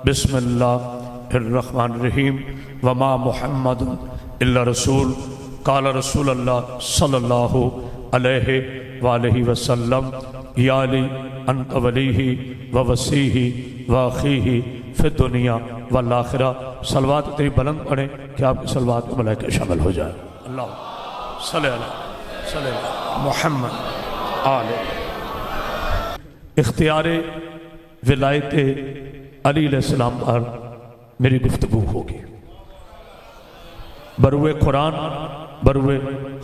بسم اللہ الرحمن الرحیم وما محمد الا رسول قال رسول اللہ صلی اللہ علیہ وآلہ وسلم یا علی انت ولیہ ووصیہ واخیہ فی الدنیا والآخرہ۔ صلوات اتنی بلند پڑھیں کہ آپ کی صلوات میں ملائکہ شامل ہو جائے۔ اللہ صلی اللہ محمد آل۔ اختیار ولایت علی علیہ السلام پر میری گفتگو ہوگی، بروئے قرآن بروئے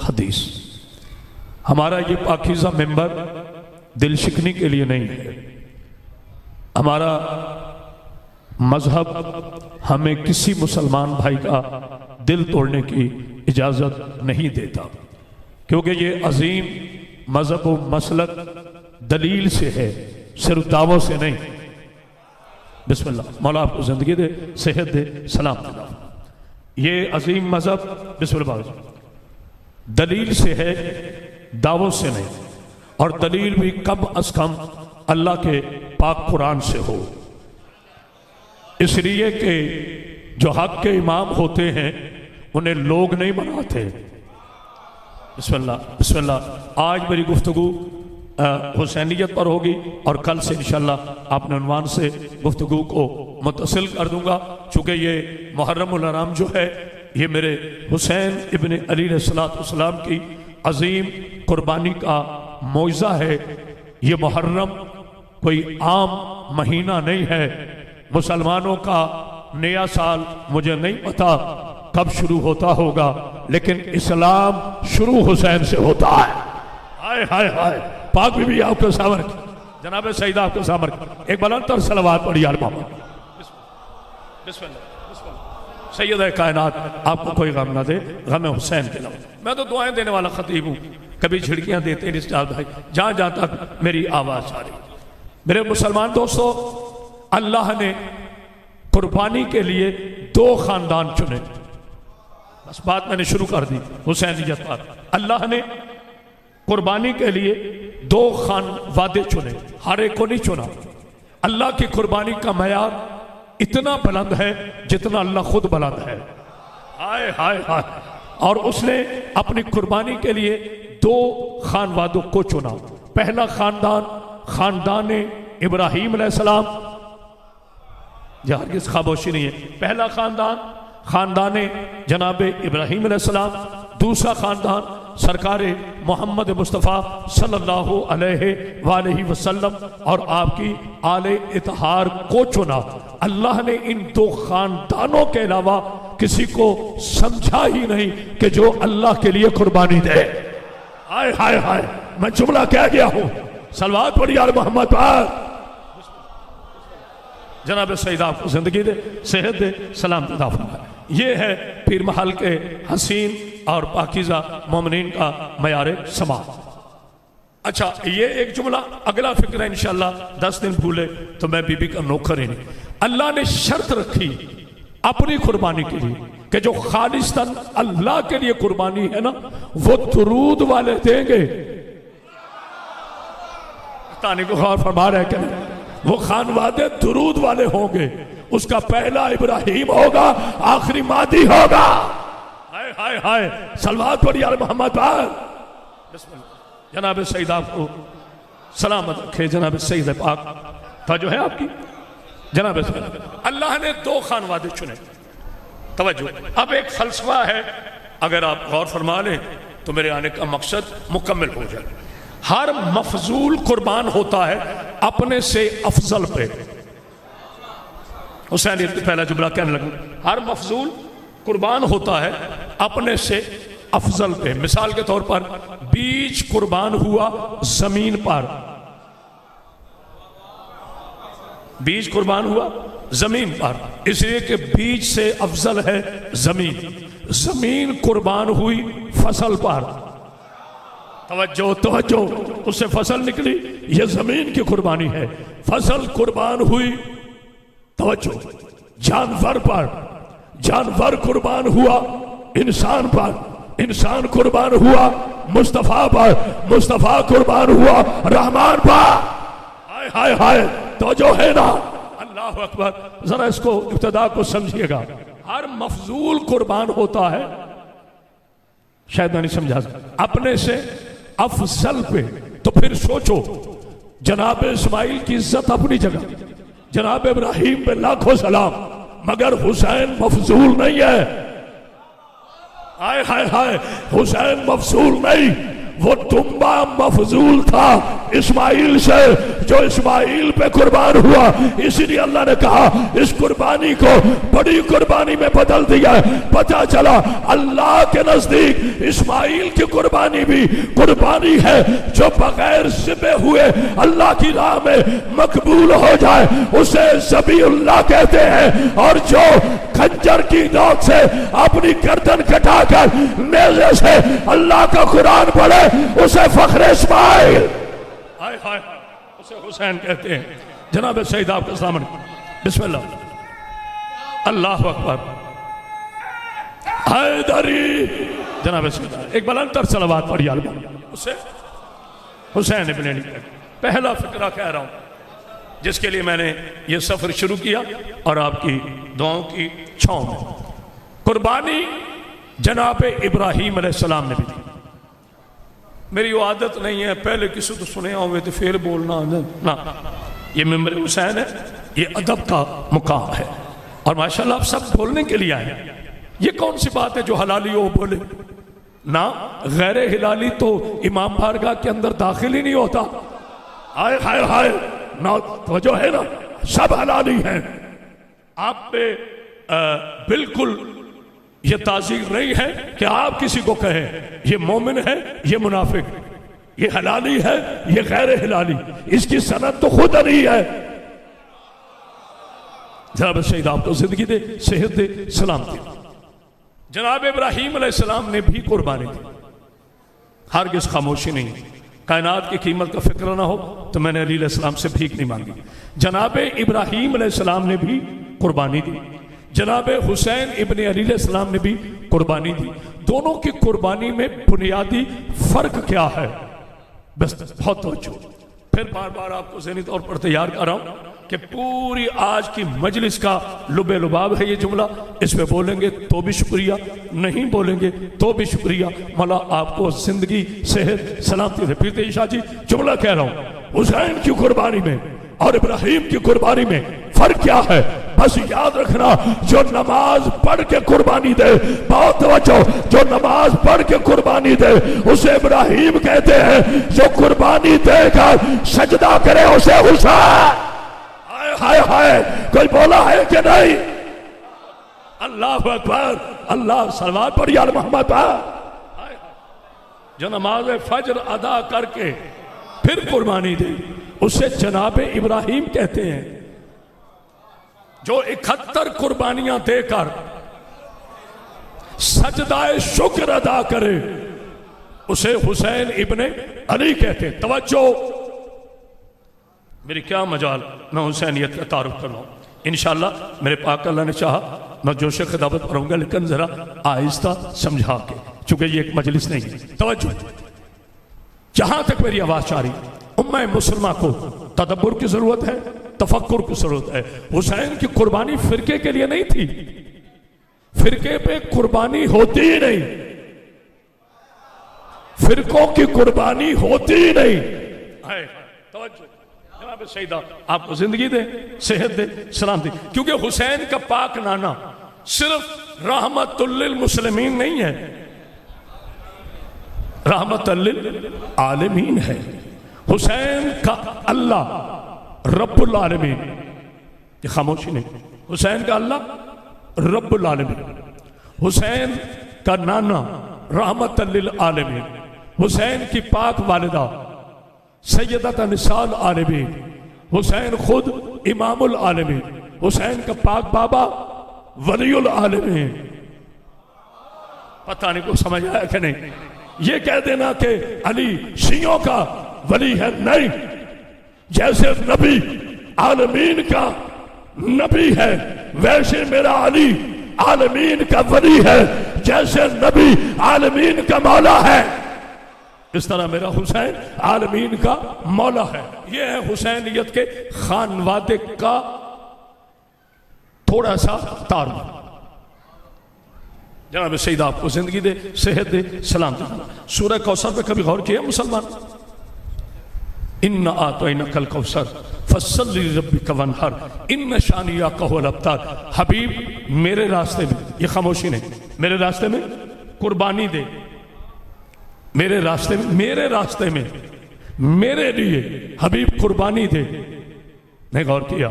حدیث۔ ہمارا یہ پاکیزہ ممبر دل شکنی کے لیے نہیں ہے، ہمارا مذہب ہمیں کسی مسلمان بھائی کا دل توڑنے کی اجازت نہیں دیتا، کیونکہ یہ عظیم مذہب و مسلک دلیل سے ہے، صرف دعووں سے نہیں۔ بسم اللہ، مولا آپ کو زندگی دے، صحت دے، سلام دے۔ یہ عظیم مذہب بسم اللہ دلیل سے ہے، دعووں سے نہیں، اور دلیل بھی کم از کم اللہ کے پاک قرآن سے ہو، اس لیے کہ جو حق کے امام ہوتے ہیں انہیں لوگ نہیں بناتے۔ بسم اللہ بسم اللہ۔ آج میری گفتگو حسینیت پر ہوگی، اور کل سے انشاءاللہ اپنے عنوان سے گفتگو کو متصل کر دوں گا، چونکہ یہ محرم الحرام جو ہے یہ میرے حسین ابن علی علیہ السلام کی عظیم قربانی کا معجزہ ہے۔ یہ محرم کوئی عام مہینہ نہیں ہے، مسلمانوں کا نیا سال مجھے نہیں پتا کب شروع ہوتا ہوگا، لیکن اسلام شروع حسین سے ہوتا ہے۔ ہائے ہائے ہائے، پاک بی بی آپ کو سامر جناب سیدہ آپ کو سامر ایک بلند تر صلوات پڑھی یا محمد۔ بسم اللہ سید کائنات آپ کو کوئی غم نہ دے، غم حسین کے علاوہ۔ میں تو دعائیں دینے والا خطیب ہوں، کبھی جھڑکیاں دیتے ہیں اسٹار بھائی، جہاں جہاں تک میری آواز آ رہی۔ میرے مسلمان دوستو، اللہ نے قربانی کے لیے دو خاندان چنے، بس بات میں نے شروع کر دی حسینیت پر۔ اللہ نے قربانی کے لیے دو وعدے چنے، ہر ایک کو نہیں چنا۔ اللہ کی قربانی کا معیار اتنا بلند ہے جتنا اللہ خود بلند ہے۔ ہائے ہائے ہائے، اور اس نے اپنی قربانی کے لیے دو خاندانوں کو چنا۔ پہلا خاندان خاندان ابراہیم علیہ السلام، یہ ہرگز خاموشی نہیں ہے، پہلا خاندان جناب ابراہیم علیہ السلام، دوسرا خاندان سرکار محمد مصطفیٰ صلی اللہ علیہ وآلہ وسلم اور آپ کی آل اطہار کو چنا۔ اللہ نے ان دو خاندانوں کے علاوہ کسی کو سمجھا ہی نہیں کہ جو اللہ کے لیے قربانی دے۔ ہائے ہائے ہائے، میں جملہ کہہ گیا ہوں، صلوات پڑھی یا محمد پر۔ جناب سیدہ آپ کو زندگی دے، صحت دے، سلام عطا فرمائے۔ یہ ہے پیر محل کے حسین اور پاکیزہ مومنین کا معیار سما۔ اچھا، یہ ایک جملہ، اگلا فکر ہے انشاءاللہ 10 دن بھولے تو میں بی بی کا نوکر ہی نہیں۔ اللہ نے شرط رکھی اپنی قربانی کے لیے کہ جو خالصتاً اللہ کے لیے قربانی ہے نا، وہ درود والے دیں گے۔ تانی کو غور فرما رہے کہ نہیں؟ وہ خانوادے درود والے ہوں گے، اس کا پہلا ابراہیم ہوگا، آخری مادی ہوگا۔ ہائے ہائے ہائے، صلوات پڑھی یا محمد پر۔ بسم اللہ، جناب سیدہ آپ کو سلامت رکھے، جناب سیدہ پاک توجہ ہے آپ کی۔ جناب سیدہ، اللہ نے دو خانوادے چنے، توجہ۔ اب ایک فلسفہ ہے، اگر آپ غور فرما لیں تو میرے آنے کا مقصد مکمل ہو جائے۔ ہر مفضول قربان ہوتا ہے اپنے سے افضل پہ۔ حسین پہلا جملہ کہنے لگا، ہر مفضول قربان ہوتا ہے اپنے سے افضل پہ۔ مثال کے طور پر بیج قربان ہوا زمین پر، بیج قربان ہوا زمین پر، اس لیے کہ بیج سے افضل ہے زمین۔ زمین قربان ہوئی فصل پر، توجہ توجہ، اس سے فصل نکلی، یہ زمین کی قربانی ہے۔ فصل قربان ہوئی، توجہ، جانور پر، جانور قربان ہوا انسان پر، انسان قربان ہوا مصطفیٰ پر، مصطفیٰ قربان ہوا رحمان پر۔ ہائے ہائے ہائے، توجہ ہے نا؟ اللہ اللہ اکبر. ذرا اس کو ابتدا کو سمجھیے گا. ہر مفضول قربان ہوتا ہے, شاید میں نہیں سمجھا سکتا, اپنے سے افضل پہ. تو پھر سوچو, جناب اسماعیل کی عزت اپنی جگہ, جناب ابراہیم پہ لاکھوں سلام, مگر حسین مفضول نہیں ہے. ہائے ہائے ہائے, حسین مفضول نہیں, وہ دمبا مفضول تھا اسماعیل سے, جو اسماعیل پہ قربان ہوا. اسی لیے اللہ نے کہا اس قربانی کو بڑی قربانی میں بدل دیا ہے. پتہ چلا اللہ کے نزدیک اسماعیل کی قربانی بھی قربانی ہے جو بغیر ذبح ہوئے اللہ کی راہ میں مقبول ہو جائے, اسے ذبیح اللہ کہتے ہیں. اور جو خنجر کی نوک سے اپنی گردن کٹا کر نیزے سے اللہ کا قرآن پڑھے, اسے فخر اسماعیل, اسے حسین کہتے ہیں. جناب سید آپ کے سامنے بسم اللہ, اللہ اکبر, حیدری. جناب سید ایک بلند تر صلوات پڑھی اسے حسین ابن علی. پہلا فقرہ کہہ رہا ہوں جس کے لیے میں نے یہ سفر شروع کیا اور آپ کی دعاؤں کی چھاؤں میں. قربانی جناب ابراہیم علیہ السلام نے بھی دی. میری وہ عادت نہیں ہے پہلے کسی تو سنے ہوئے تو پھر بولنا نا, یہ ممبر حسین ہے, یہ ادب کا مقام ہے. اور ماشاءاللہ آپ سب بولنے کے لیے آئے. یہ کون سی بات ہے جو حلالی ہو بولے نا, غیر حلالی تو امام بارگاہ کے اندر داخل ہی نہیں ہوتا. ہائے ہائے ہائے, نا توجہ ہے نا, سب حلالی ہیں. آپ پہ بالکل یہ تعزیر نہیں ہے کہ آپ کسی کو کہیں یہ مومن ہے, یہ منافق, یہ حلالی ہے, یہ غیر حلالی. اس کی سند تو خود نہیں ہے. جناب شہید آپ کو زندگی دے, صحت دے, سلام دے. جناب ابراہیم علیہ السلام نے بھی قربانی دی, ہرگز خاموشی نہیں. کائنات کی قیمت کا فکر نہ ہو تو میں نے علی علیہ السلام سے بھیک نہیں مانگی. جناب ابراہیم علیہ السلام نے بھی قربانی دی, جناب حسین ابن علی علیہ السلام نے بھی قربانی دی. دونوں کی قربانی میں بنیادی فرق کیا ہے؟ بس بہت توجہ. پھر بار بار آپ کو ذہنی طور پر تیار کر رہا ہوں کہ پوری آج کی مجلس کا لب لباب ہے یہ جملہ. اس پہ بولیں گے تو بھی شکریہ, نہیں بولیں گے تو بھی شکریہ. مولا آپ کو زندگی, صحت, سلامتی دے. پھر عیشا جی جملہ کہہ رہا ہوں, حسین کی قربانی میں اور ابراہیم کی قربانی میں فرق کیا ہے؟ بس یاد رکھنا, جو نماز پڑھ کے قربانی دے, بہت توجہ, جو نماز پڑھ کے قربانی دے اسے ابراہیم کہتے ہیں, جو قربانی دے کر سجدہ کرے اسے حسین. ہائے ہائے, کوئی بولا ہے کہ نہیں؟ اللہ اکبر, اللہ صلوات پڑھی آل محمد پر. جو نماز فجر ادا کر کے پھر قربانی دے اسے جناب ابراہیم کہتے ہیں. جو 71 قربانیاں دے کر سجدہ شکر ادا کرے اسے حسین ابن علی کہتے ہیں. توجہ, میری کیا مجال, میں حسینیت کا تعارف کر رہا ہوں. انشاءاللہ میرے پاک اللہ نے چاہا میں جوش خطابت پڑھوں گا, لیکن ذرا آہستہ سمجھا کے, چونکہ یہ ایک مجلس نہیں ہے. توجہ, جہاں تک میری آواز آ رہی, امہ مسلمہ کو تدبر کی ضرورت ہے, تفکر کی ضرورت ہے. حسین کی قربانی فرقے کے لیے نہیں تھی, فرقے پہ قربانی ہوتی ہی نہیں, فرقوں کی قربانی ہوتی ہی نہیں. توجہ جناب سیدہ آپ کو زندگی دے, صحت دے, سلام دے. کیونکہ حسین کا پاک نانا صرف رحمت للمسلمین نہیں ہے, رحمت للعالمین ہے. حسین کا اللہ رب العالمین, یہ خاموشی نہیں, حسین کا اللہ رب العالمین, حسین کا نانا رحمت للعالمین, حسین کی پاک والدہ سیدۃ نساء العالمین, حسین خود امام العالمین, حسین کا پاک بابا ولی العالمین. پتہ نہیں کو سمجھ آیا کہ نہیں؟ یہ کہہ دینا کہ علی شیعوں کا ولی ہے, نہیں. جیسے نبی عالمین کا نبی ہے ویسے میرا علی عالمین کا ولی ہے, جیسے نبی عالمین کا مولا ہے اس طرح میرا حسین عالمین کا مولا ہے. یہ ہے حسینیت کے خانوادے کا تھوڑا سا تعارف۔ جناب سیدہ آپ کو زندگی دے، صحت دے، سلام دے۔ سورہ کوثر پہ کبھی غور کیا مسلمان؟ اِنَّا أَعْطَيْنَاكَ الْكَوْثَرَ فَصَلِّ لِرَبِّكَ وَانْحَرْ إِنَّ شَانِئَكَ هُوَ الْأَبْتَرُ۔ حبیب میرے راستے میں، یہ خاموشی نہیں، میرے راستے میں قربانی دے، میرے راستے میں، میرے راستے میں میرے لیے حبیب قربانی دے۔ نہیں غور کیا؟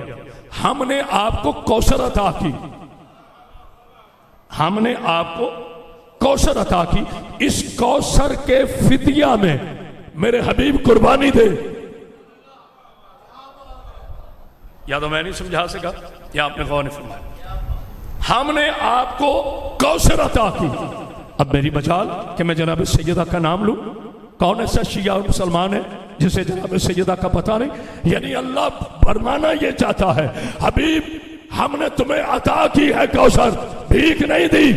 ہم نے آپ کو کوثر عطا کی، ہم نے آپ کو کوثر عطا کی، اس کوثر کے فدیہ میں میرے حبیب قربانی دے۔ یا تو میں نہیں سمجھا سکا یا آپ نے غور نہیں فرمایا۔ ہم نے آپ کو کوثر عطا کی۔ اب میری مجال کہ میں جناب سیدہ کا نام لوں؟ کون ایسا شیعہ اور مسلمان ہے جسے جناب سیدہ کا پتہ نہیں؟ یعنی اللہ فرمانا یہ چاہتا ہے حبیب ہم نے تمہیں عطا کی ہے کوثر، بھیک نہیں دی،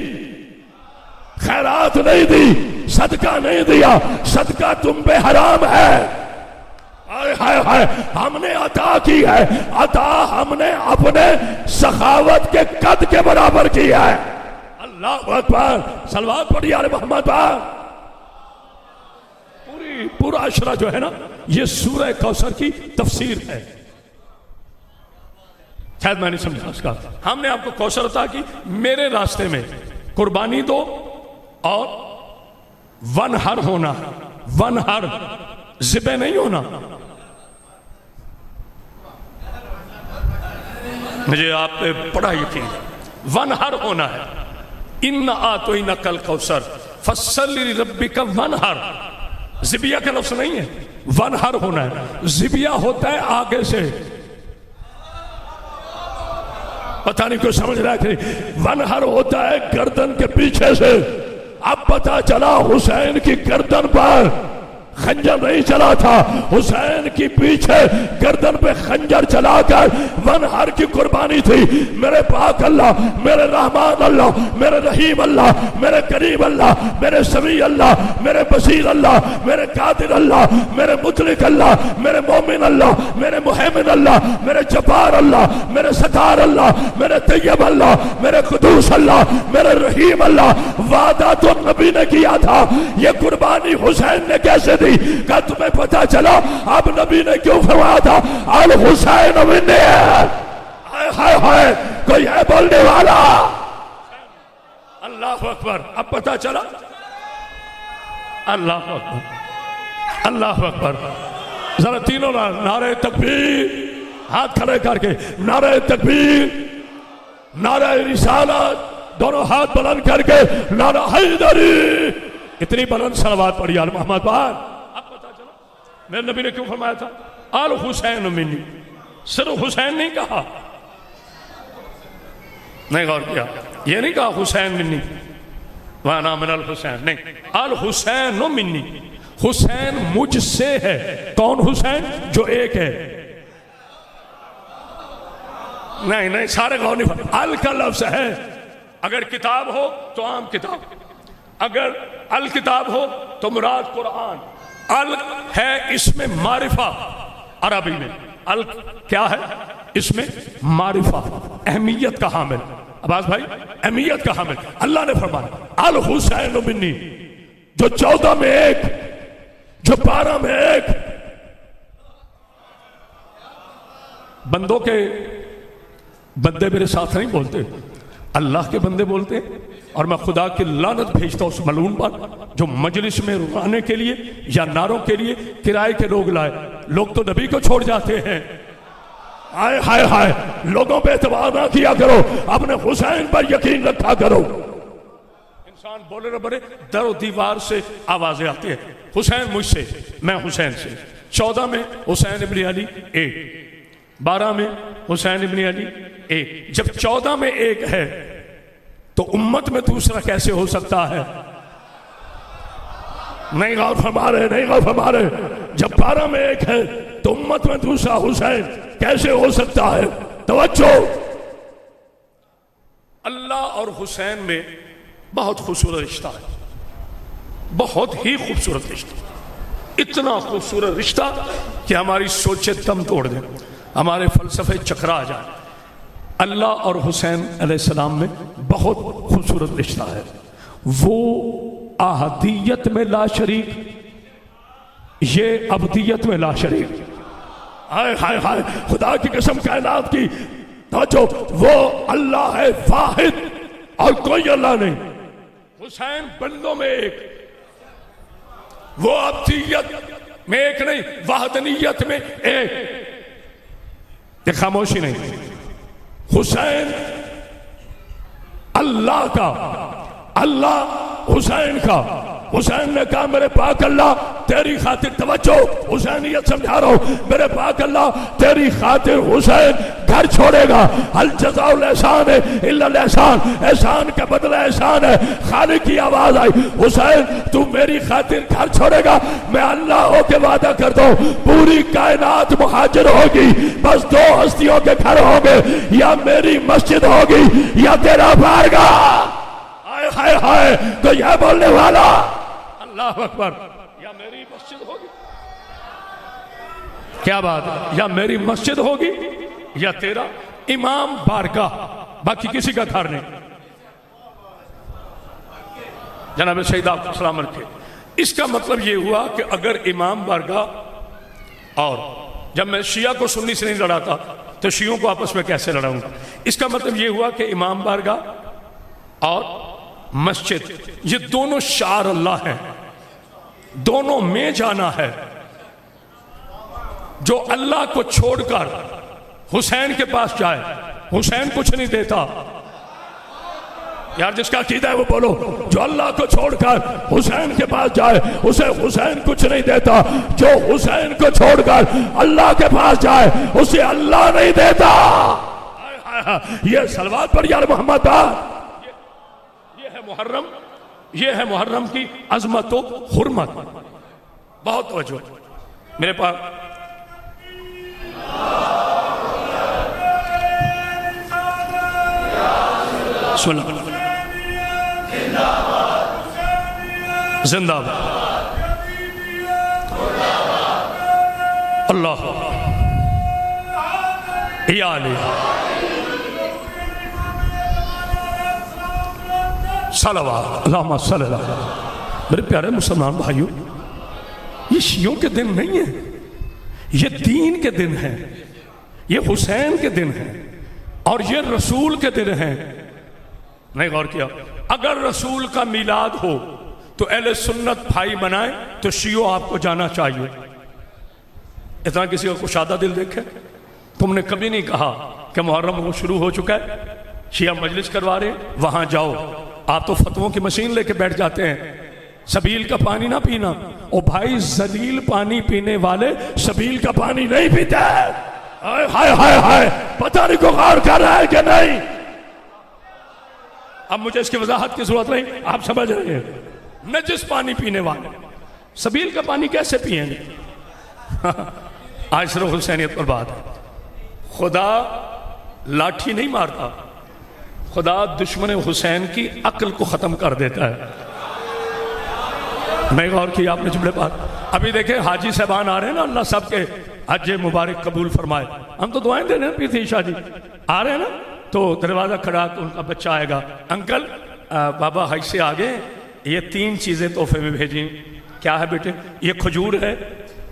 خیرات نہیں دی، صدقہ نہیں دیا، صدقہ تم پہ حرام ہے۔ ہائے ہائے ہائے، ہم نے عطا کی ہے، عطا ہم نے اپنے سخاوت کے قد کے برابر کی ہے۔ اللہ اکبر، صلوات پڑھی آل محمد پر۔ پورا اشرا جو ہے نا یہ سورہ کوثر کی تفسیر ہے۔ شاید میں نہیں سمجھا اس کا۔ ہم نے آپ کو کوثر عطا کی، میرے راستے میں قربانی دو اور ونہر ہونا، ونہر ذبح نہیں ہونا۔ مجھے آپ پہ بڑا یقین، ونہر ہونا ہے۔ اِنَّا أَعْطَيْنَاكَ الْكَوْثَرَ فَصَلِّ لِرَبِّكَ وَانْحَرْ۔ ذبیہ کا لفظ نہیں ہے، ونہر ہونا ہے۔ ذبیہ ہوتا ہے آگے سے، پتہ نہیں کوئی سمجھ رہا ہے کہ نہیں؟ ونہر ہوتا ہے گردن کے پیچھے سے۔ اب پتہ چلا حسین کی گردن پر خنجر نہیں چلا تھا، حسین کی پیچھے گردن پہ خنجر چلا کر ونہر کی قربانی تھی۔ میرے پاک اللہ، میرے رحمان اللہ، میرے رحیم اللہ، میرے کریم اللہ، میرے سمیع اللہ، میرے بصیر اللہ، میرے قادر اللہ، میرے مطلق اللہ، میرے مومن اللہ، میرے محمد اللہ، میرے جبار اللہ، میرے ستار اللہ، میرے طیب اللہ، میرے قدوس اللہ، میرے رحیم اللہ۔ وعدہ تو نبی نے کیا تھا، یہ قربانی حسین نے کیسے دی؟ کہ تمہیں پتہ چلا اب نبی نے کیوں فرمایا تھا الحسین منی ہے؟ ہائے ہائے، کوئی ہے بولنے والا؟ اللہ اکبر۔ اب پتہ چلا، اللہ اکبر، اللہ اکبر۔ ذرا تینوں نعرہ تکبیر، ہاتھ کھڑے کر کے نعرہ تکبیر، نعرہ رسالت، دونوں ہاتھ بلند کر کے نعرہ حیدری۔ اتنی بلند صلوات پڑھی آل محمد پر۔ اب پتہ چلا میرے نبی نے کیوں فرمایا تھا الحسین منی؟ صرف حسین نہیں کہا، نہیں غور کیا، یہ نہیں کہا حسین منی وانا من الحسین، نہیں، الحسین منی، حسین مجھ سے ہے۔ کون حسین؟ جو ایک ہے۔ نہیں نہیں، سارے غور نہیں فرمایا۔ ال کا لفظ ہے، اگر کتاب ہو تو عام کتاب، اگر الکتاب ہو تو مراد قرآن۔ ال ہے اس میں معرفہ، عربی میں ال کیا ہے؟ اس میں معرفہ، اہمیت کا حامل۔ عباس بھائی، اہمیت کا حامل۔ اللہ نے فرمایا الحسین منی، جو 14 میں ایک، جو 12 میں ایک۔ بندوں کے بندے میرے ساتھ نہیں بولتے، اللہ کے بندے بولتے ہیں۔ اور میں خدا کی لعنت بھیجتا ہوں اس ملعون پر جو مجلس میں رلانے کے لیے یا نعروں کے لیے کرائے کے لوگ لائے۔ لوگ تو نبی کو چھوڑ جاتے ہیں۔ ہائے ہائے ہائے، لوگوں پہ اعتبار نہ کیا کرو، اپنے حسین پر یقین رکھا کرو۔ انسان بولے نہ بولے، در و دیوار سے آوازیں آتی ہیں، حسین مجھ سے، میں حسین سے۔ 14 میں حسین ابن علی ایک، 12 میں حسین ابن علی ایک۔ جب 14 میں ایک ہے تو امت میں دوسرا کیسے ہو سکتا ہے؟ نہیں غور فرما رہے، نہیں غور فرما رہے۔ جب 12 میں ایک ہے تو امت میں دوسرا حسین کیسے ہو سکتا ہے؟ توجہ، اللہ اور حسین میں بہت خوبصورت رشتہ ہے، بہت ہی خوبصورت رشتہ، اتنا خوبصورت رشتہ کہ ہماری سوچیں دم توڑ دیں، ہمارے فلسفے چکرا جائیں۔ اللہ اور حسین علیہ السلام میں بہت خوبصورت رشتہ ہے. وہ احدیت میں لا شریک، یہ ابدیت میں لا شریک. ہائے ہائے ہائے، خدا کی قسم کائنات کی توجہ، وہ اللہ ہے واحد اور کوئی اللہ نہیں. حسین بندوں میں ایک، وہ ابدیت میں ایک نہیں، وحدانیت میں ایک. یہ خاموشی نہیں. حسین اللہ کا، اللہ حسین کا. حسین نے کہا میرے پاک اللہ تیری خاطر، توجہ حسینیت سمجھا رہا ہوں، میرے پاک اللہ تیری خاطر حسین گھر چھوڑے گا. ہل جزاء الاحسان الا الاحسان، احسان کا بدلہ احسان ہے. خالق کی آواز آئی، حسین تو میری خاطر گھر چھوڑے گا؟ میں اللہ ہو کے وعدہ کرتا ہوں پوری کائنات مہاجر ہوگی، بس دو ہستیوں کے گھر ہوں گے، یا میری مسجد ہوگی یا تیرا بارگاہ. ہائے ہائے، تو یہ بولنے والا اللہ اکبر، یا میری مسجد ہوگی، کیا بات ہے، یا میری مسجد ہوگی یا تیرا امام بارگاہ، باقی کسی کا گھر نہیں. جناب سید آپ کو سلام رکھے. اس کا مطلب یہ ہوا کہ اگر امام بارگاہ، اور جب میں شیعہ کو سنی سے نہیں لڑاتا تو شیعوں کو آپس میں کیسے لڑاؤں گا. اس کا مطلب یہ ہوا کہ امام بارگاہ اور مسجد یہ دونوں شعار اللہ ہیں، دونوں میں جانا ہے. جو اللہ کو چھوڑ کر حسین کے پاس جائے، حسین کچھ نہیں دیتا. یار جس کا عقیدہ ہے وہ بولو. جو اللہ کو چھوڑ کر حسین کے پاس جائے اسے حسین کچھ نہیں دیتا. جو حسین کو چھوڑ کر اللہ کے پاس جائے اسے اللہ نہیں دیتا. یہ صلوات پر یار محمد. محرم، یہ ہے محرم کی عظمت و حرمت. بہت توجہ میرے پاس. سن زندہ باد اللہ یا علی صلوات اللہم صلی اللہ علیہ وسلم. میرے پیارے مسلمان بھائیوں، یہ شیعوں کے دن نہیں ہے، یہ دین کے دن ہیں، یہ حسین کے دن ہیں، اور یہ رسول کے دن ہیں. نہیں غور کیا؟ اگر رسول کا میلاد ہو تو اہل سنت بھائی منائیں تو شیعوں آپ کو جانا چاہیے. اتنا کسی کا کشادہ دل دیکھے. تم نے کبھی نہیں کہا کہ محرم وہ شروع ہو چکا ہے، شیعہ مجلس کروا رہے ہیں وہاں جاؤ. آپ تو فتووں کی مشین لے کے بیٹھ جاتے ہیں. سبیل کا پانی نہ پینا. او بھائی، ذلیل پانی پینے والے سبیل کا پانی نہیں پیتے. ہائے ہائے ہائے ہائے، پتہ نہیں کو غور کر رہا ہے کہ نہیں. اب مجھے اس کی وضاحت کی ضرورت نہیں، آپ سمجھ رہے ہیں. نجس پانی پینے والے سبیل کا پانی کیسے پیئیں گے؟ آج صرف حسینیت پر بات ہے. خدا لاٹھی نہیں مارتا، خدا دشمن حسین کی عقل کو ختم کر دیتا ہے. میں غور کیا آپ نے جملے بات. ابھی دیکھیں حاجی صاحبان آ رہے ہیں نا، اللہ سب کے حج مبارک قبول فرمائے. ہم تو دعائیں دے رہے ہیں. پیر تھی شاہ جی آ رہے ہیں نا، تو دروازہ کھڑا تو ان کا بچہ آئے گا. انکل بابا حج سے آگے یہ 3 چیزیں تحفے میں بھیجیں. کیا ہے بیٹے؟ یہ کھجور ہے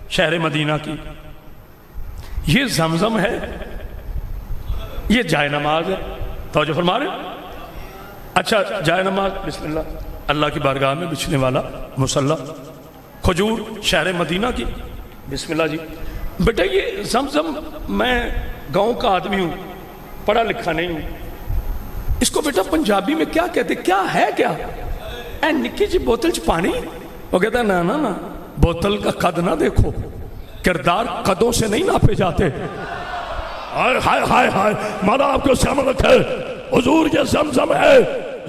شہر مدینہ کی، یہ زمزم ہے، یہ جائے نماز ہے. توجہ فرما رہے ہیں؟ اچھا جائے نماز بسم اللہ اللہ کی بارگاہ میں بچھنے والا مصلی، کھجور شہر مدینہ کی بسم اللہ. جی بیٹا یہ زمزم، میں گاؤں کا آدمی ہوں، پڑھا لکھا نہیں ہوں، اس کو بیٹا پنجابی میں کیا کہتے، کیا ہے کیا؟ اے نکی جی بوتل چ پانی. وہ کہتا ہے نا نا نا، بوتل کا قد نہ دیکھو، کردار قدوں سے نہیں ناپے جاتے. ہائے ہائے ہائے ہائے، مولا آپ کو سامنے رکھے. حضور یہ زمزم ہے.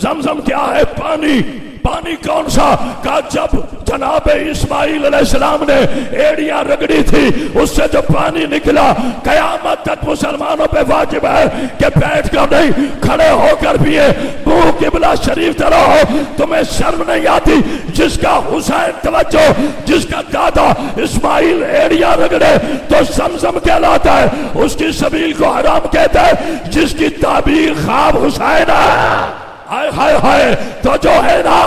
زمزم کیا ہے؟ پانی. پانی کون سا؟ کہا جب جناب اسماعیل علیہ السلام نے ایڑیاں رگڑی تھی اس سے جو پانی نکلا، قیامت تک مسلمانوں پہ واجب ہے کہ بیٹھ کر نہیں کھڑے ہو کر پیے، منہ قبلہ شریف طرح ہو۔ تمہیں شرم نہیں آتی؟ جس کا حسین توجہ، جس کا دادا اسماعیل ایڑیاں رگڑے تو زمزم کہلاتا ہے، اس کی سبیل کو حرام کہتا ہے جس کی تعبیر خواب حسین ہے۔ ہائے ہائے ہائے، تو جو ہے نا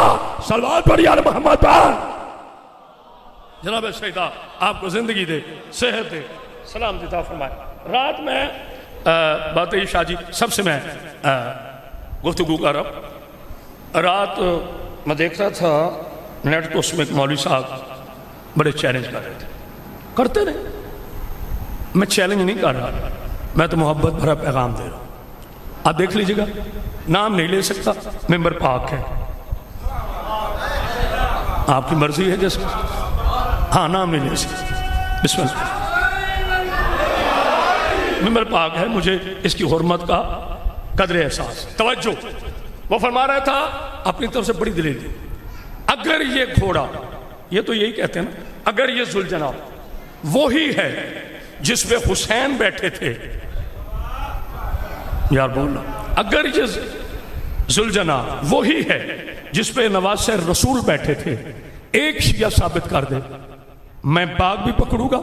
صلوات پڑھی آل محمد پر۔ جناب سیدہ آپ کو زندگی دے، صحت دے، سلام عطا فرمائے۔ رات میں بات ہے شاہ جی سب سے میں گفتگو کر رہا ہوں۔ رات میں دیکھ رہا تھا نیٹ کو، اس میں ایک مولوی صاحب بڑے چیلنج کر رہے تھے، کرتے رہے، میں چیلنج نہیں کر رہا، میں تو محبت بھرا پیغام دے رہا ہوں۔ آپ دیکھ لیجئے گا، نام نہیں لے سکتا، ممبر پاک ہے، آپ کی مرضی ہے جیسے، ہاں نام نہیں لے سکتا، بسم اللہ، ممبر پاک ہے، مجھے اس کی حرمت کا قدر احساس۔ توجہ، وہ فرما رہا تھا اپنی طرف سے بڑی دلیل دی، اگر یہ گھوڑا، یہ تو یہی کہتے ہیں نا، اگر یہ ذوالجناح وہی ہے جس پہ حسین بیٹھے تھے، یار بولنا، اگر یہ ذوالجناح وہی ہے جس پہ نواسہ رسول بیٹھے تھے، ایک شیعہ ثابت کر دے، میں باغ بھی پکڑوں گا،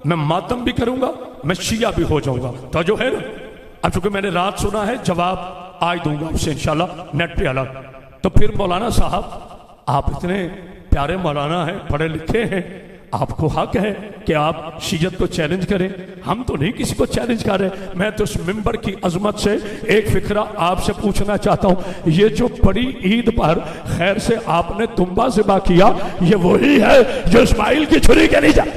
میں ماتم بھی کروں گا، میں شیعہ بھی ہو جاؤں گا۔ تو جو ہے نا، اب چونکہ میں نے رات سنا ہے، جواب آج دوں گا اسے انشاءاللہ نیٹ پہ الگ۔ تو پھر مولانا صاحب آپ اتنے پیارے مولانا ہیں، پڑھے لکھے ہیں، آپ کو حق ہے کہ آپ شیعت کو چیلنج کریں، ہم تو نہیں کسی کو چیلنج کر رہے۔ میں تو اس ممبر کی عظمت سے ایک فکرہ آپ سے پوچھنا چاہتا ہوں، یہ جو بڑی عید پر خیر سے آپ نے تنبا ذبح کیا، یہ وہی ہے جو اسماعیل کی چھری کے نیچے؟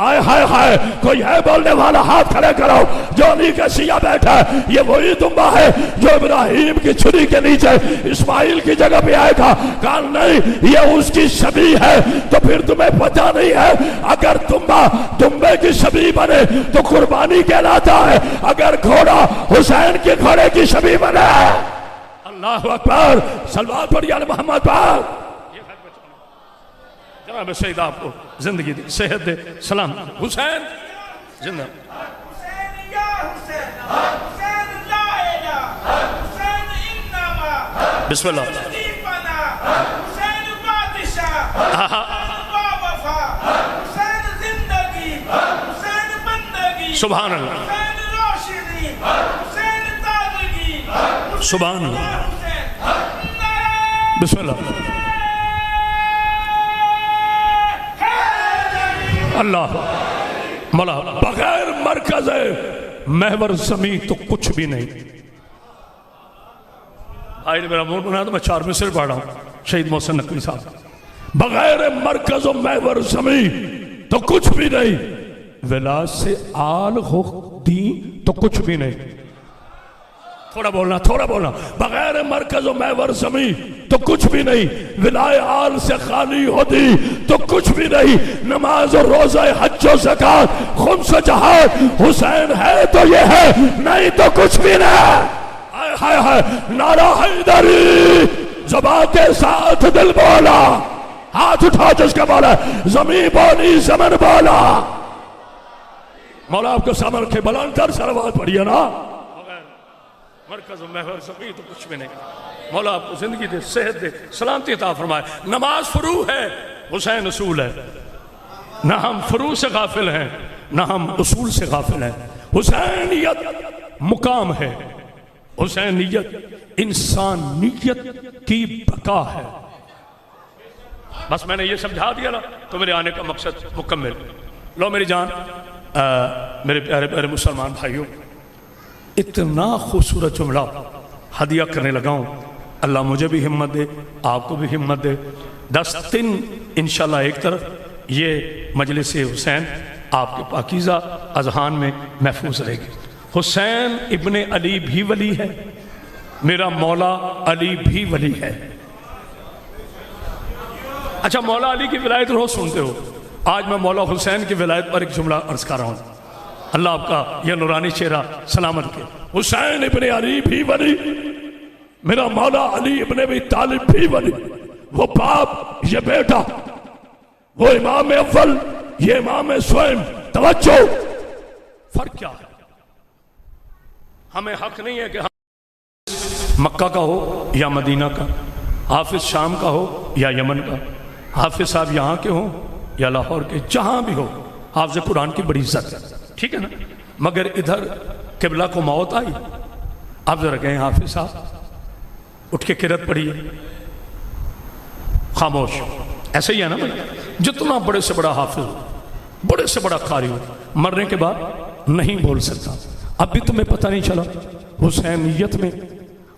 آئے ہائے ہائے، کوئی ہے بولنے والا؟ ہاتھ کھڑے کرو جو علی کا شیعہ بیٹھا ہے، یہ وہی تنبا ہے جو ابراہیم کی چھری کے نیچے اسماعیل کی جگہ پہ آئے گا؟ کہا نہیں، یہ اس کی شبیہ ہے۔ تو پھر تمہیں پتہ نہیں ہے، اگر تنبا تنبے کی شبیہ بنے تو قربانی کہلاتا ہے، اگر گھوڑا حسین کے گھوڑے کی شبیہ بنے۔ اللہ اکبر، صلوات پڑھی آل محمد پر۔ جناب سید آپ کو زندگی دے، صحت دے، سلام۔ حسین زندہ، حسین یا حسین، حسین لا الہ، حسین انما، بسم اللہ، شریفنا، حسین بادشاہ، وفا، حسین زندگی، حسین بندگی، سبحان اللہ، حسین روشنی، حسین تازگی، سبحان اللہ، حسین بسم اللہ، اللہ مولا بغیر مرکز محور زمین تو کچھ بھی نہیں۔ آئے میرا موڈ بنا تو میں 4 مصر پڑھ رہا ہوں، شہید محسن نقوی صاحب، بغیر مرکز و محور زمین تو کچھ بھی نہیں، ولاد سے آل ہو دین تو کچھ بھی نہیں۔ تھوڑا بولنا، بغیر مرکز و محور زمین تو کچھ بھی نہیں، ولائے آل سے خالی ہو دی تو کچھ بھی نہیں، نماز و روزہ حج و زکات خمس و جہاد حسین ہے تو یہ ہے، نہیں تو کچھ بھی نہیں۔ ہائے ہائے ہائے، نعرہ حیدری زبان کے ساتھ دل بولا، ہاتھ اٹھا جس کا بولا، زمین بولی زمن بولا۔ مولا آپ کو سامنے رکھے، بلند تر صلوات پڑھیے نا۔ مرکز و محور زمین تو کچھ بھی نہیں۔ مولا آپ کو زندگی دے، صحت دے، سلامتی عطا فرمائے۔ نماز فروع ہے، حسین اصول ہے، نہ ہم فروع سے غافل ہیں نہ ہم اصول سے غافل ہیں۔ حسینیت مقام ہے، حسینیت انسانیت کی بقا ہے۔ بس میں نے یہ سمجھا دیا نا تو میرے آنے کا مقصد مکمل۔ لو میری جان، میرے پیارے پیارے مسلمان بھائیوں، اتنا خوبصورت جملہ ہدیہ کرنے لگا ہوں، اللہ مجھے بھی ہمت دے، آپ کو بھی ہمت دے۔ 10 دن انشاءاللہ ایک طرف یہ مجلس حسین آپ کے پاکیزہ اذہان میں محفوظ رہے گی۔ حسین ابن علی بھی ولی ہے، میرا مولا علی بھی ولی ہے۔ اچھا، مولا علی کی ولایت روز سنتے ہو، آج میں مولا حسین کی ولایت پر ایک جملہ عرض کر رہا ہوں۔ اللہ آپ کا یہ نورانی چہرہ سلامت کے۔ حسین ابن علی بھی ولی، میرا مولا علی ابن ابی طالب بھی ولی، وہ باپ یہ بیٹا، وہ امام اول یہ امام سوئم. توجہ، فرق کیا ہے؟ ہمیں حق نہیں ہے کہ مکہ کا ہو یا مدینہ کا، حافظ شام کا ہو یا یمن کا، حافظ صاحب یہاں کے ہوں یا لاہور کے، جہاں بھی ہو حافظ قرآن کی بڑی عزت ہے، ٹھیک ہے نا. مگر ادھر قبلہ کو موت آئی، آپ ذرا کہیں حافظ صاحب اٹھ کے قرات پڑھیے، خاموش. ایسے ہی ہے نا بھائی، جتنا بڑے سے بڑا حافظ ہو، بڑے سے بڑا قاری ہو، مرنے کے بعد نہیں بول سکتا. اب بھی تمہیں پتہ نہیں چلا حسینیت میں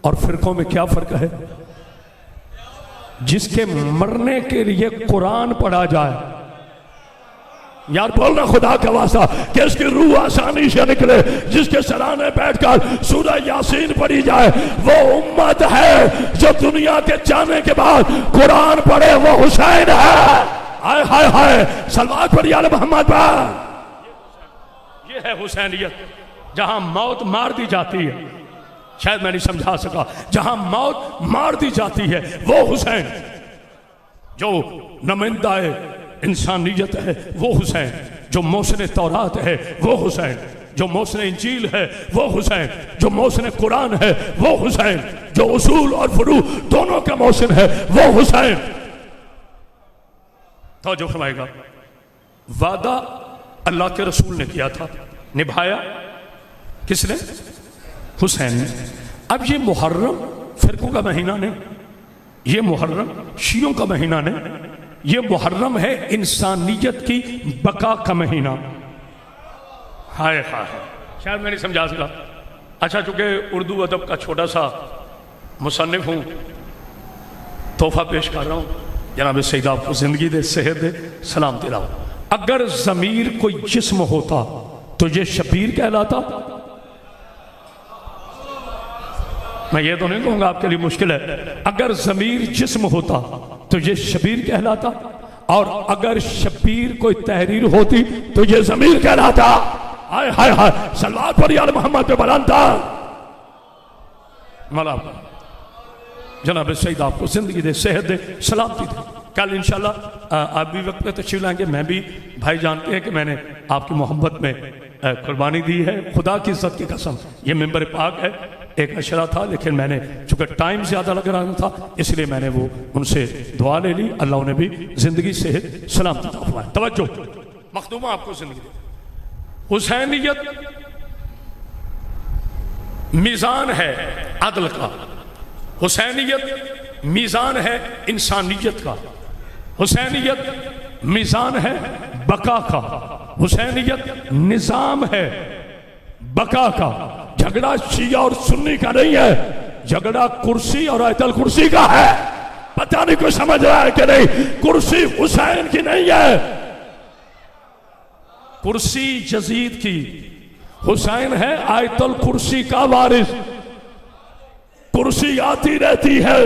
اور فرقوں میں کیا فرق ہے؟ جس کے مرنے کے لیے قرآن پڑھا جائے، یار بولنا خدا کا واسطہ کہ اس کی روح آسانی سے نکلے، جس کے سرانے بیٹھ کر سورہ یاسین پڑھی جائے، وہ امت ہے. جو دنیا کے جانے کے بعد قرآن پڑھے وہ حسین ہے. ہائے ہائے ہائے، صلوات پڑھی آل محمد پر. یہ ہے حسینیت، جہاں موت مار دی جاتی ہے. شاید میں نہیں سمجھا سکا، جہاں موت مار دی جاتی ہے وہ حسین. جو نمائندہ انسانیت ہے وہ حسین، جو موسن تورات ہے وہ حسین، جو موسن انجیل ہے وہ حسین، جو موسن قرآن ہے وہ حسین، جو اصول اور فروع دونوں کا موسن ہے وہ حسین. توجہ فرمائے گا، وعدہ اللہ کے رسول نے کیا تھا، نبھایا کس نے؟ حسین نے. اب یہ محرم فرقوں کا مہینہ نہیں، یہ محرم شیعوں کا مہینہ نہیں، یہ محرم ہے انسانیت کی بقا کا مہینہ. ہائے ہائے، شاید میں نہیں سمجھا سکا. اچھا، چونکہ اردو ادب کا چھوٹا سا مصنف ہوں، تحفہ پیش کر رہا ہوں. جناب سید آپ کو زندگی دے، صحت دے، سلامتی لاؤ. اگر ضمیر کوئی جسم ہوتا تو یہ شبیر کہلاتا؟ میں یہ تو نہیں کہوں گا، آپ کے لیے مشکل ہے. اگر ضمیر جسم ہوتا تو یہ شبیر کہلاتا، اور اگر شبیر کوئی تحریر ہوتی تو یہ ضمیر کہلاتا. ہائے ہائے ہائے، صلوات پڑھی آل محمد پہ بلند. مولا جناب سید آپ کو زندگی دے، صحت دے، سلامتی دے. کل انشاءاللہ آپ بھی وقت پہ تشریف لائیں گے. میں بھی، بھائی جانتے ہیں کہ میں نے آپ کی محبت میں قربانی دی ہے. خدا کی عزت کی قسم، یہ ممبر پاک ہے. ایک اشرا تھا، لیکن میں نے چونکہ ٹائم زیادہ لگ رہا تھا اس لیے میں نے وہ ان سے دعا لے لی. اللہ انہیں بھی زندگی صحت سلامتی عطا فرمائے. توجہ، مخدومہ آپ کو زندگی دے. حسینیت میزان ہے عدل کا، حسینیت میزان ہے انسانیت کا، حسینیت میزان ہے بقا کا، حسینیت نظام ہے بقا کا. جھگڑا شیعہ اور سنی کا نہیں ہے، جھگڑا کرسی اور آیت الکرسی کا ہے. پتہ نہیں کوئی سمجھ رہا ہے کہ نہیں؟ کرسی حسین کی نہیں ہے، کرسی یزید کی. حسین ہے آیت الکرسی کا وارث. کرسی آتی رہتی ہے،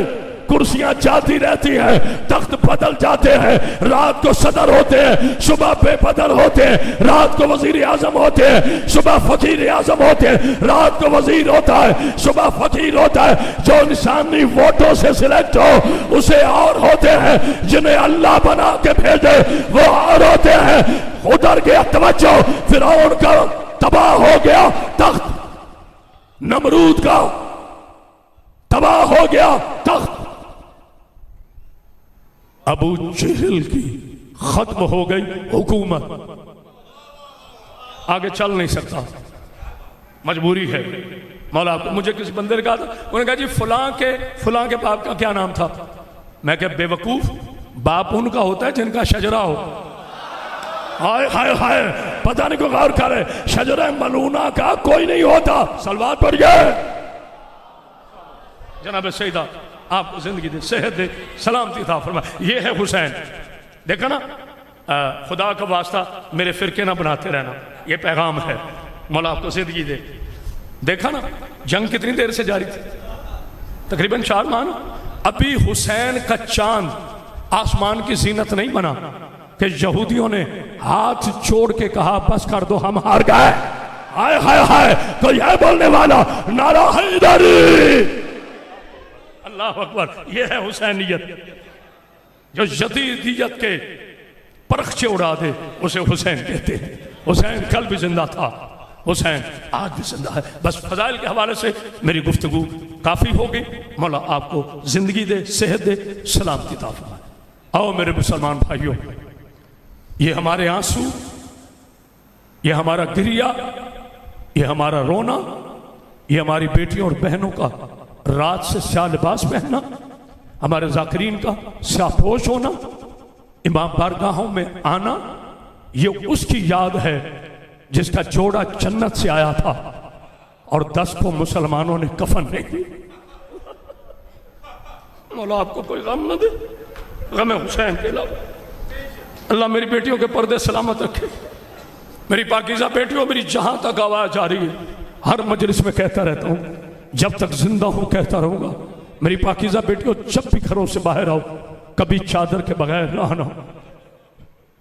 کرسیاں جاتی رہتی ہیں، تخت بدل جاتے ہیں. رات کو صدر ہوتے ہیں، صبح بے بدل ہوتے ہیں. رات کو وزیر اعظم ہوتے ہیں، صبح فقیر اعظم ہوتے ہیں. رات کو وزیر ہوتا ہے، صبح فقیر ہوتا ہے. جو انسانی ووٹوں سے سلیکٹ ہو اسے اور ہوتے ہیں، جنہیں اللہ بنا کے بھیجے وہ اور ہوتے ہیں. ادھر گیا توجہ، فرعون کا تباہ ہو گیا تخت، نمرود کا تباہ ہو گیا تخت، ابو جہل کی ختم ہو گئی حکومت. آگے چل نہیں سکتا، مجبوری ہے. مولا مجھے کسی بندے نے کہا تھا، انہوں نے کہا جی فلاں کے باپ کا کیا نام تھا؟ میں کہ بے وقوف، باپ ان کا ہوتا ہے جن کا شجرہ ہو. ہائے ہائے ہائے، پتہ نہیں کو غور کرے، شجرہ ملونہ کا کوئی نہیں ہوتا. صلوات پڑھیے. جناب سیدہ آپ کو زندگی دے، صحت دے، سلامتی عطا فرمائے. یہ ہے حسین. دیکھا نا، خدا کا واسطہ میرے فرقے نہ بناتے رہنا، یہ پیغام ہے. مولا آپ کو زندگی دے. دیکھا نا جنگ کتنی دیر سے جاری تھی؟ تقریباً 4 ماہ. ابھی حسین کا چاند آسمان کی زینت نہیں بنا کہ یہودیوں نے ہاتھ چھوڑ کے کہا بس کر دو ہم ہار گئے. ہائے ہائے ہائے، کوئی ہے بولنے والا؟ نعرہ حیدری. اللہ اکبر. یہ ہے حسینیت. جو یزیدیت کے پرخچے اڑا دے اسے حسین کہتے ہیں۔ حسین کل بھی زندہ تھا، حسین آج بھی زندہ ہے۔ بس فضائل کے حوالے سے میری گفتگو کافی ہوگی۔ مولا آپ کو زندگی دے، صحت دے، سلامتی عطا فرمائے۔ آؤ میرے مسلمان بھائیوں، یہ ہمارے آنسو، یہ ہمارا گریا، یہ ہمارا رونا، یہ ہماری بیٹیوں اور بہنوں کا رات سے سیاہ لباس پہننا، ہمارے ذاکرین کا سیاہ پوش ہونا، امام بارگاہوں میں آنا، یہ اس کی یاد ہے جس کا جوڑا جنت سے آیا تھا اور 10 کو مسلمانوں نے کفن نہیں دی۔ مولا آپ کو کوئی غم نہ دے، غم حسین کے علاوہ۔ اللہ میری بیٹیوں کے پردے سلامت رکھے۔ میری پاکیزہ بیٹیوں، میری جہاں تک آواز جا رہی ہے، ہر مجلس میں کہتا رہتا ہوں، جب تک زندہ ہوں کہتا رہوں گا، میری پاکیزہ بیٹیوں جب بھی گھروں سے باہر آؤ کبھی چادر کے بغیر نہ آنا۔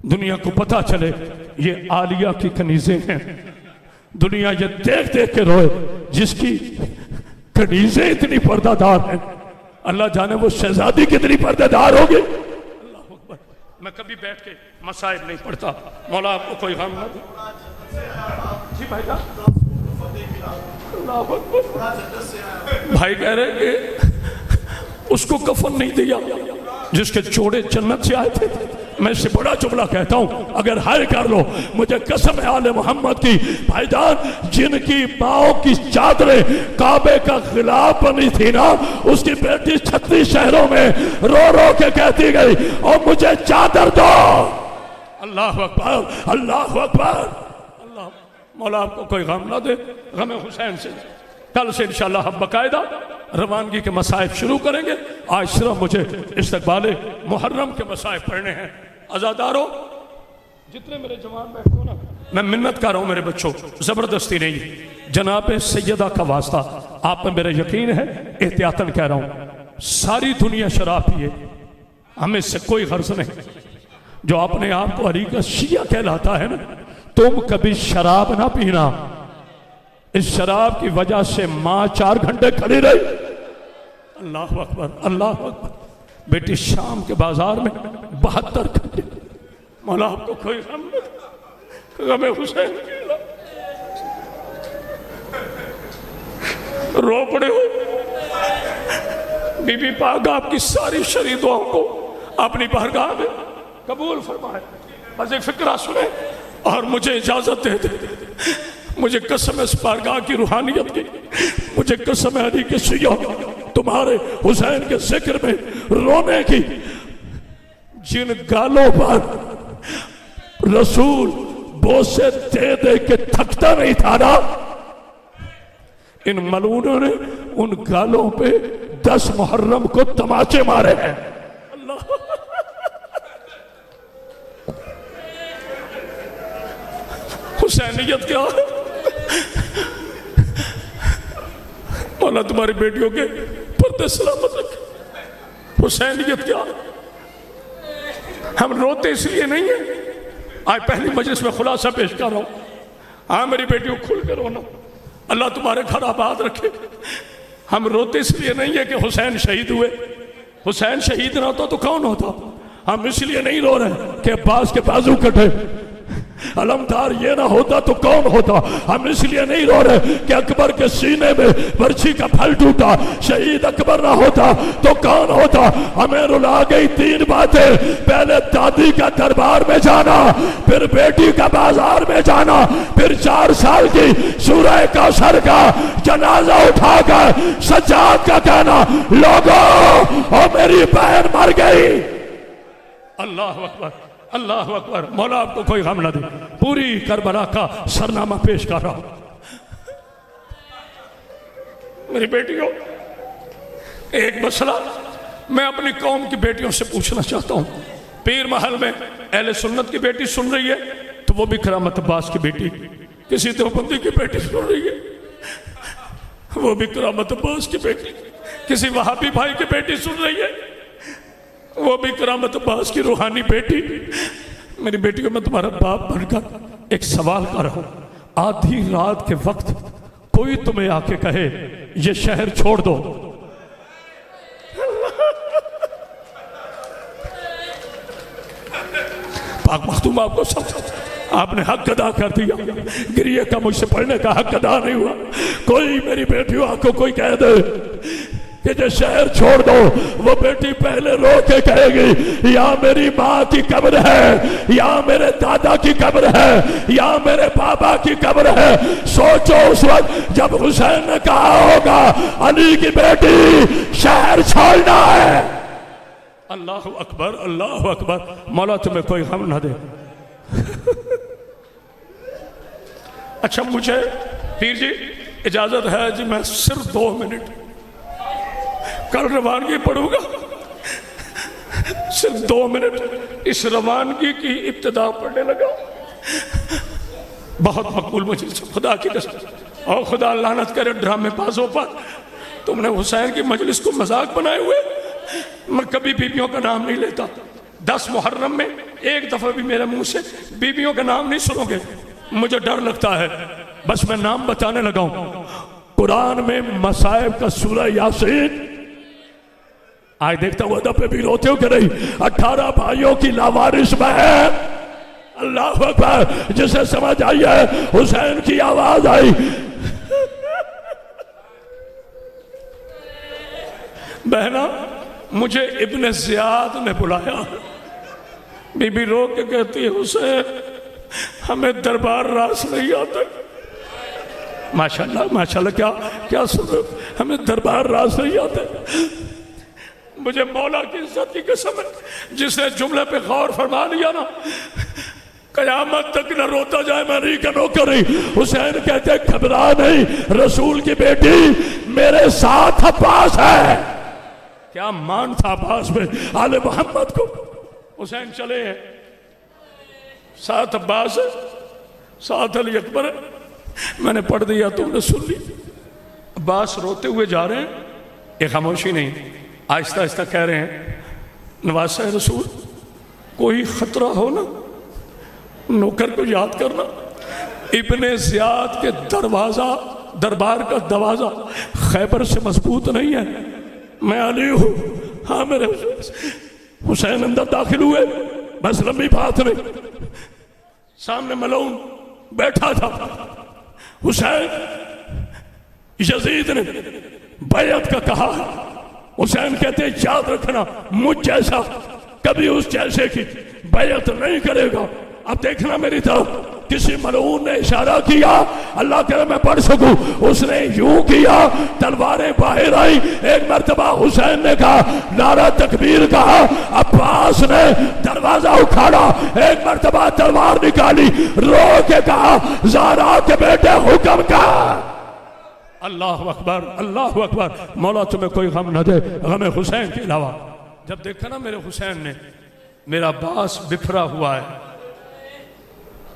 دنیا کو پتا چلے یہ عالیہ کی کنیزیں ہیں، دنیا یہ دیکھ دیکھ کے روئے جس کی کنیزیں اتنی پردہ دار ہیں، اللہ جانے وہ شہزادی کتنی پردہ دار ہوگی۔ اللہ اکبر۔ میں کبھی بیٹھ کے مسائل نہیں پڑھتا، مولا آپ کو کوئی غم نہ دے۔ جی بھائی جان، اللہ اکبر۔ بھائی کہہ رہے کہ اس کو کفن نہیں دیا جس کے جوڑے جنت سے آئے تھے۔ میں اس سے بڑا جملہ کہتا ہوں، اگر ہائے کر لو، مجھے قسم ہے آل محمد کی، بھائی جان جن کی ماؤں کی چادریں کعبے کا خلاف بنی تھی نا، اس کی بیٹی 36 شہروں میں رو رو کے کہتی گئی اور مجھے چادر دو۔ اللہ اکبر، اللہ اکبر، اللہ۔ مولا آپ کو کوئی غم نہ دے، غم حسین سے کل سے انشاءاللہ ہم باقاعدہ روانگی کے مصائب شروع کریں گے۔ آج صرف مجھے استقبال محرم کے مصائب پڑھنے ہیں۔ عزادارو، جتنے میرے جوان بیٹھے ہو نا، میں منت کر رہا ہوں میرے بچوں، زبردستی نہیں، جناب سیدہ کا واسطہ آپ میں میرا یقین ہے، احتیاطاً کہہ رہا ہوں، ساری دنیا شراب پیے، ہمیں اس سے کوئی غرض نہیں۔ جو اپنے آپ کو علی کا شیعہ کہلاتا ہے نا، تم کبھی شراب نہ پینا۔ اس شراب کی وجہ سے ماں 4 گھنٹے کھڑی رہی۔ اللہ اکبر، اللہ اکبر۔ بیٹی شام کے بازار میں 72 گھنٹے۔ مولا آپ کو کوئی غم نہیں، غم حسین کی رو پڑے ہو۔ بی بی پاک آپ کی ساری شرعی دعاؤں کو اپنی بارگاہ میں قبول فرمائے۔ بس ایک فکرہ سنیں اور مجھے اجازت دے دے۔ مجھے قسم اس بارگاہ کی روحانیت کی، مجھے قسم علی کے شیعہ تمہارے حسین کے ذکر میں رونے کی، جن گالوں پر رسول بوسے دے دے کے تھکتا نہیں تھا نا، ان ملعونوں نے ان گالوں پہ 10 محرم کو تماچے مارے ہیں۔ اللہ حسینیت کیا ہے؟ مولا تمہاری بیٹیوں کے پردے سلامت رکھے۔ حسینیت کیا ہے؟ ہم روتے اس لیے نہیں ہیں، آج پہلی مجلس میں خلاصہ پیش کر رہا ہوں، ہاں میری بیٹیوں کھل کے رونا، اللہ تمہارے گھر آباد رکھے۔ ہم روتے اس لیے نہیں ہے کہ حسین شہید ہوئے، حسین شہید نہ ہوتا تو کون ہوتا؟ ہم اس لیے نہیں رو رہے کہ عباس کے بازو کٹے، علمدار یہ نہ ہوتا تو کون ہوتا؟ ہم اس لیے نہیں رو رہے کہ اکبر کے سینے میں برچھی کا پھل ٹوٹا، شہید اکبر نہ ہوتا تو کون ہوتا؟ ہمیں رلا گئی 3 باتیں، پہلے دادی کا دربار میں جانا، پھر بیٹی کا بازار میں جانا، پھر 4 سال کی سورہ کوثر کا جنازہ اٹھا کر سجاد کا کہنا، لوگوں اور میری بہن مر گئی۔ اللہ اکبر، اللہ اکبر۔ مولا آپ کو کوئی غم نہ دے۔ پوری کربلا کا سرنامہ پیش کر رہا ہوں۔ میری بیٹیوں، ایک مسئلہ میں اپنی قوم کی بیٹیوں سے پوچھنا چاہتا ہوں۔ پیر محل میں اہل سنت کی بیٹی سن رہی ہے تو وہ بھی کرامت عباس کی بیٹی، کسی دیوبندی کی بیٹی سن رہی ہے وہ بھی کرامت عباس کی بیٹی، کسی وہابی بھائی کی بیٹی سن رہی ہے وہ بھی کرامت عباس کی روحانی بیٹی۔ میری بیٹیوں، میں تمہارا باپ بن کر ایک سوال کر رہا ہوں، آدھی رات کے وقت کوئی تمہیں آ کے کہے یہ شہر چھوڑ دو، پاک مختوم آپ کو آپ نے حق ادا کر دیا، گریے کا مجھ سے پڑھنے کا حق ادا نہیں ہوا۔ کوئی میری بیٹیوں آپ کو کوئی کہہ دے کہ جو شہر چھوڑ دو، وہ بیٹی پہلے رو کے کہے گی یا میری ماں کی قبر ہے، یا میرے دادا کی قبر ہے، یا میرے بابا کی قبر ہے۔ سوچو اس وقت جب حسین نے کہا ہوگا علی کی بیٹی شہر چھوڑنا ہے۔ اللہ اکبر، اللہ اکبر۔ مولا تمہیں کوئی غم نہ دے۔ اچھا مجھے پیر جی اجازت ہے جی، میں صرف 2 منٹ کل روانگی پڑھوں گا، صرف 2 منٹ اس روانگی کی ابتدا پڑھنے لگا۔ بہت مقبول مجلس، خدا کی قسم، اور خدا لعنت کرے ڈرامے بازوں پر، تم نے حسین کی مجلس کو مذاق بنائے ہوئے۔ میں کبھی بیویوں کا نام نہیں لیتا، 10 محرم میں ایک دفعہ بھی میرے منہ سے بیویوں کا نام نہیں سنو گے، مجھے ڈر لگتا ہے۔ بس میں نام بتانے لگا ہوں۔ قرآن میں مصائب کا سورہ یاسین، آج دیکھتا ہوں ادب پہ بھی روتے ہو کہ نہیں، 18 بھائیوں کی لاوارث بہن، اللہ اکبر، جسے سمجھ آئی ہے حسین کی آواز آئی، بہنا مجھے ابن زیاد نے بلایا۔ بی بی رو کے کہتی ہے حسین ہمیں دربار راس نہیں آتا۔ ماشاءاللہ ماشاءاللہ، کیا سنو، ہمیں دربار راس نہیں آتے۔ مجھے مولا کی عزت کی قسم ہے، جس نے جملے پہ غور فرما لیا نا، قیامت تک نہ روتا جائے میں نہیں کہ نوکر نہیں۔ حسین کہتے گھبرا نہیں، رسول کی بیٹی میرے ساتھ عباس ہے۔ کیا مان تھا عباس میں آل محمد کو۔ حسین چلے ہیں، ساتھ عباس ہے، ساتھ علی اکبر ہے۔ میں نے پڑھ دیا، تم نے سن لی۔ عباس روتے ہوئے جا رہے ہیں، ایک خاموشی نہیں، آہستہ آہستہ کہہ رہے ہیں نواسہ رسول کوئی خطرہ ہو نا نوکر کو یاد کرنا۔ ابن زیاد کے دربار کا دروازہ خیبر سے مضبوط نہیں ہے، میں علی ہوں، ہاں میرے حسین اندر داخل ہوئے، بس لمبی بات نہیں، سامنے ملعون بیٹھا تھا۔ حسین یزید نے بیعت کا کہا، حسین کہتے ہیں یاد رکھنا مجھ جیسا کبھی اس جیسے کی بیعت نہیں کرے گا۔ اب دیکھنا میری طرف، کسی ملعون نے اشارہ کیا، اللہ کرے میں پڑھ سکوں، اس نے یوں کیا، تلواریں باہر آئی۔ ایک مرتبہ حسین نے کہا نعرہ تکبیر کہا، عباس نے دروازہ اکھاڑا، ایک مرتبہ تلوار نکالی، رو کے کہا زہرا کے بیٹے حکم کا۔ اللہ اکبر، اللہ اکبر۔ مولا تمہیں کوئی غم نہ دے غم حسین کے علاوہ۔ جب دیکھا نا میرے حسین نے، میرا باس بکھرا ہوا ہے،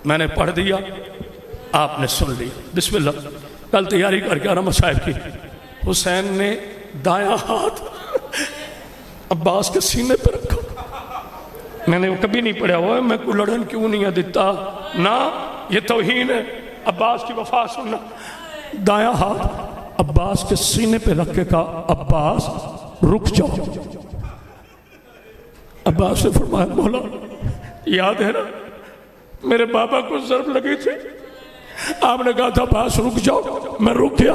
میں نے پڑھ دیا، آپ نے سن لی۔ بسم اللہ، کل تیاری کر کے آرام صاحب کی۔ حسین نے دایاں ہاتھ عباس کے سینے پہ رکھا۔ میں نے کبھی نہیں پڑھا ہوا میں کو لڑن کیوں نہیں دیتا، نہ یہ توہین ہے عباس کی وفا سننا۔ دایاں ہاتھ عباس کے سینے پہ رکھ کے کہا عباس رک جاؤ۔ عباس نے فرمایا مولا یاد ہے نا میرے بابا کو ضرب لگی تھی، آپ نے کہا تھا عباس رک جاؤ، میں رک گیا۔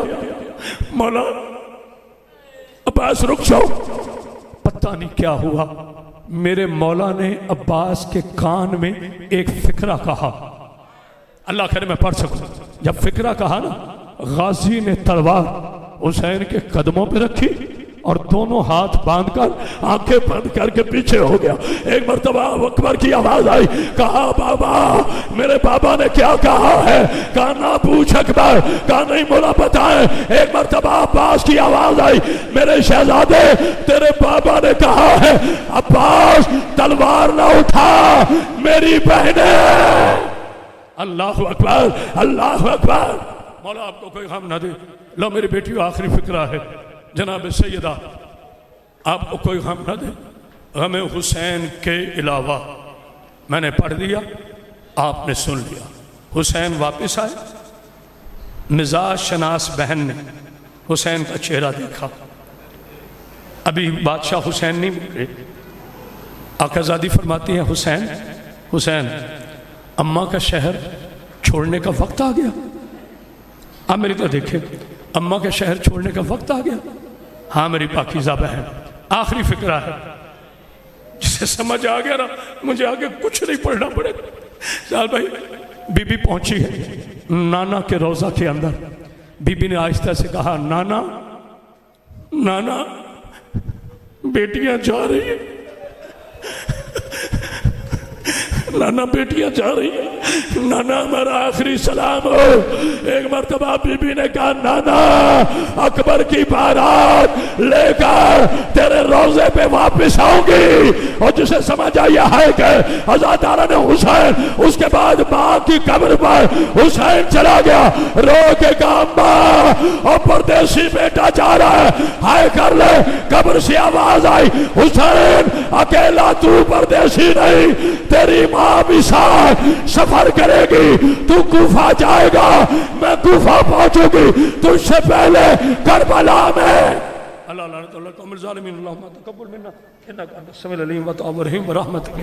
مولا عباس رک جاؤ۔ پتہ نہیں کیا ہوا، میرے مولا نے عباس کے کان میں ایک فکرہ کہا، اللہ کرے میں پڑھ سکوں۔ جب فکرہ کہا نا، غازی نے تلوار حسین کے قدموں پہ رکھی اور دونوں ہاتھ باندھ کر آنکھیں بند کر کے پیچھے ہو گیا۔ ایک مرتبہ اکبر کی آواز آئی، کہا بابا میرے بابا نے کیا کہا ہے؟ کہا نہ پوچھ اکبر، کہا نہیں مولا بتائیں۔ ایک مرتبہ عباس کی آواز آئی، میرے شہزادے تیرے بابا نے کہا ہے عباس تلوار نہ اٹھا میری بہنیں۔ اللہ اکبر، اللہ اکبر۔ مولا آپ کو کوئی غم نہ دے۔ لو میری بیٹیوں آخری فکرہ ہے جناب سیدہ، آپ کو کوئی غم نہ دے غم حسین کے علاوہ۔ میں نے پڑھ دیا، آپ نے سن لیا۔ حسین واپس آئے، مزاج شناس بہن نے حسین کا چہرہ دیکھا، ابھی بادشاہ حسین نہیں ملے۔ آقا زادی فرماتی ہیں حسین اماں کا شہر چھوڑنے کا وقت آ گیا. آپ میری تو دیکھیں، اماں کا شہر چھوڑنے کا وقت آ گیا. ہاں میری پاکیزہ بہن، آخری فکرہ ہے، جسے سمجھ آ گیا نا مجھے آگے کچھ نہیں پڑھنا پڑے گا. سال بھائی بی بی پہنچی ہے نانا کے روضہ کے اندر. بی بی نے آہستہ سے کہا، نانا نانا بیٹیاں جا رہی ہیں، نانا بیٹیاں جا رہی ہیں، نانا ہمارا آخری سلام ہو. ایک مرتبہ بی بی نے کہا، نانا اکبر کی بارات لے کر تیرے روزے پہ واپس آؤں گی. اور جسے سمجھ آیا ہے کہ عزادارہ نے حسین، اس کے بعد ماں کی قبر پر حسین چلا گیا، رو کے کہا، ماں اور پردیسی بیٹا جا رہا ہے، ہائے کر لے. قبر سے آواز آئی، حسین اکیلا تو پردیسی نہیں، تیری ماں بھی ساتھ سفر کرے گی. تو کوفہ جائے گا، میں کوفہ پہنچوں گی، تجھ سے پہلے کربلا میں. اللہ اللہ اللہ ظالمین اللہم تقبل منا انک انت السمیع العلیم وتب علیہم برحمتک.